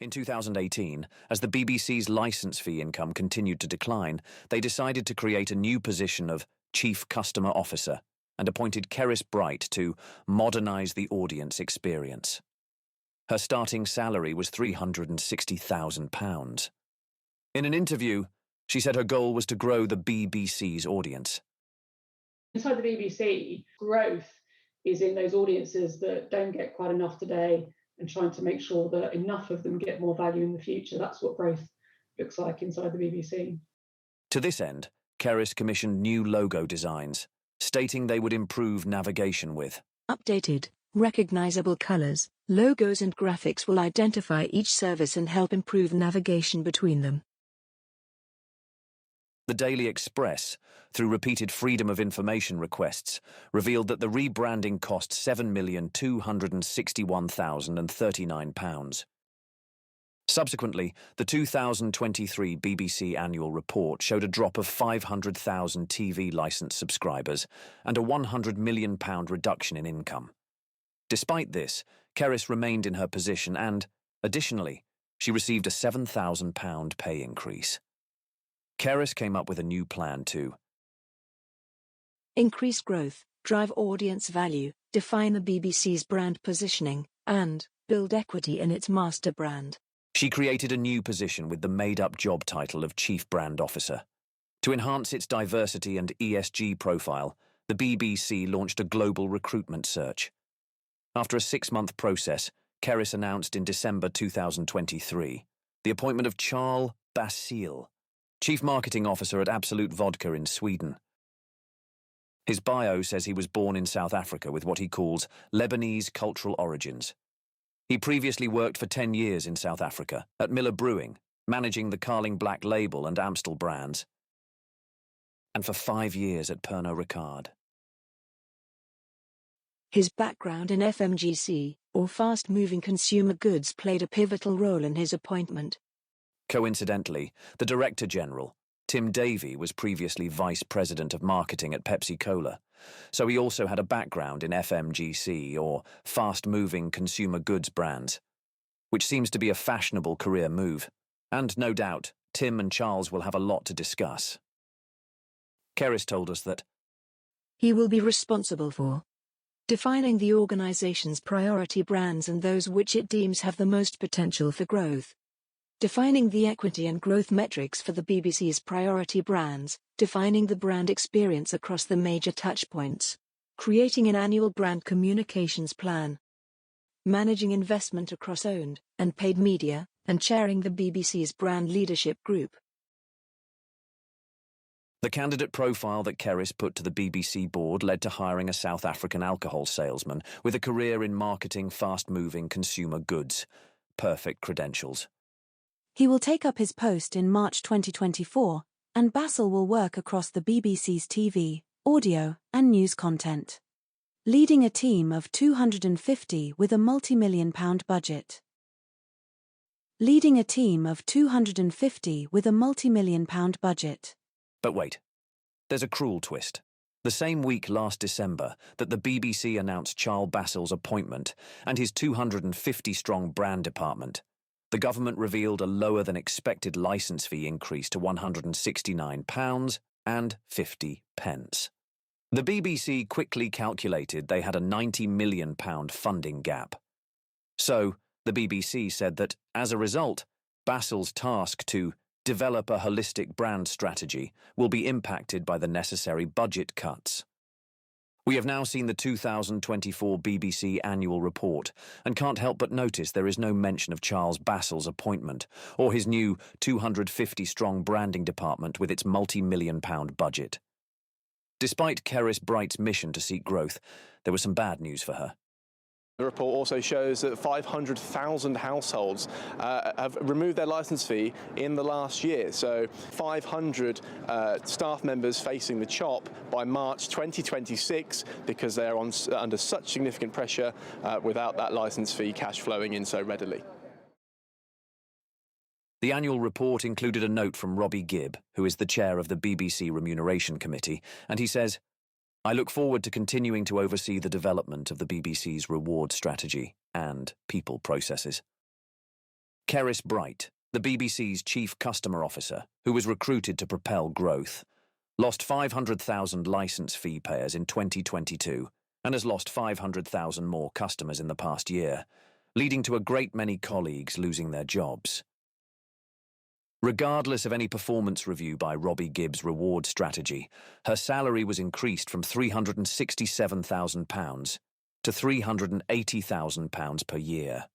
In 2018, as the BBC's licence fee income continued to decline, they decided to create a new position of Chief Customer Officer and appointed Kerys Bright to modernise the audience experience. Her starting salary was £360,000. In an interview, she said her goal was to grow the BBC's audience. Inside the BBC, growth is in those audiences that don't get quite enough today and trying to make sure that enough of them get more value in the future. That's what growth looks like inside the BBC. To this end, Kerys commissioned new logo designs, stating they would improve navigation with updated, recognisable colours, logos and graphics will identify each service and help improve navigation between them. The Daily Express, through repeated Freedom of Information requests, revealed that the rebranding cost £7,261,039. Subsequently, the 2023 BBC annual report showed a drop of 500,000 TV licence subscribers and a £100 million reduction in income. Despite this, Kerys remained in her position and, additionally, she received a £7,000 pay increase. Kerys came up with a new plan to increase growth, drive audience value, define the BBC's brand positioning, and build equity in its master brand. She created a new position with the made-up job title of Chief Brand Officer. To enhance its diversity and ESG profile, the BBC launched a global recruitment search. After a 6-month process, Kerys announced in December 2023 the appointment of Charles Basile, Chief Marketing Officer at Absolut Vodka in Sweden. His bio says he was born in South Africa with what he calls Lebanese cultural origins. He previously worked for 10 years in South Africa at Miller Brewing, managing the Carling Black Label and Amstel brands, and for 5 years at Pernod Ricard. His background in FMGC, or fast-moving consumer goods, played a pivotal role in his appointment. Coincidentally, the Director General, Tim Davie, was previously Vice President of Marketing at Pepsi-Cola, so he also had a background in FMGC, or fast-moving consumer goods brands, which seems to be a fashionable career move, and no doubt Tim and Charles will have a lot to discuss. Kerys told us that he will be responsible for defining the organisation's priority brands and those which it deems have the most potential for growth, defining the equity and growth metrics for the BBC's priority brands, defining the brand experience across the major touchpoints, creating an annual brand communications plan, managing investment across owned and paid media, and chairing the BBC's brand leadership group. the candidate profile that Kerys put to the BBC board led to hiring a South African alcohol salesman with a career in marketing fast-moving consumer goods. Perfect credentials. He will take up his post in March 2024, and Basile will work across the BBC's TV, audio, and news content, leading a team of 250 with a multi-million-pound budget. Leading a team of 250 with a multi-million-pound budget. But wait, there's a cruel twist. The same week last December that the BBC announced Charles Basile's appointment and his 250-strong brand department, the government revealed a lower-than-expected licence fee increase to £169.50. The BBC quickly calculated they had a £90 million funding gap. So, the BBC said that, as a result, Basile's task to develop a holistic brand strategy will be impacted by the necessary budget cuts. We have now seen the 2024 BBC annual report and can't help but notice there is no mention of Charles Basile's appointment or his new 250-strong branding department with its multi-million-pound budget. Despite Kerys Bright's mission to seek growth, there was some bad news for her. The report also shows that 500,000 households have removed their licence fee in the last year. So 500 staff members facing the chop by March 2026 because they're under such significant pressure without that licence fee cash flowing in so readily. The annual report included a note from Robbie Gibb, who is the chair of the BBC Remuneration Committee, and he says, "I look forward to continuing to oversee the development of the BBC's reward strategy and people processes." Keris Bright, the BBC's chief customer officer, who was recruited to propel growth, lost 500,000 licence fee payers in 2022 and has lost 500,000 more customers in the past year, leading to a great many colleagues losing their jobs. Regardless of any performance review by Robbie Gibbs' reward strategy, her salary was increased from £367,000 to £380,000 per year.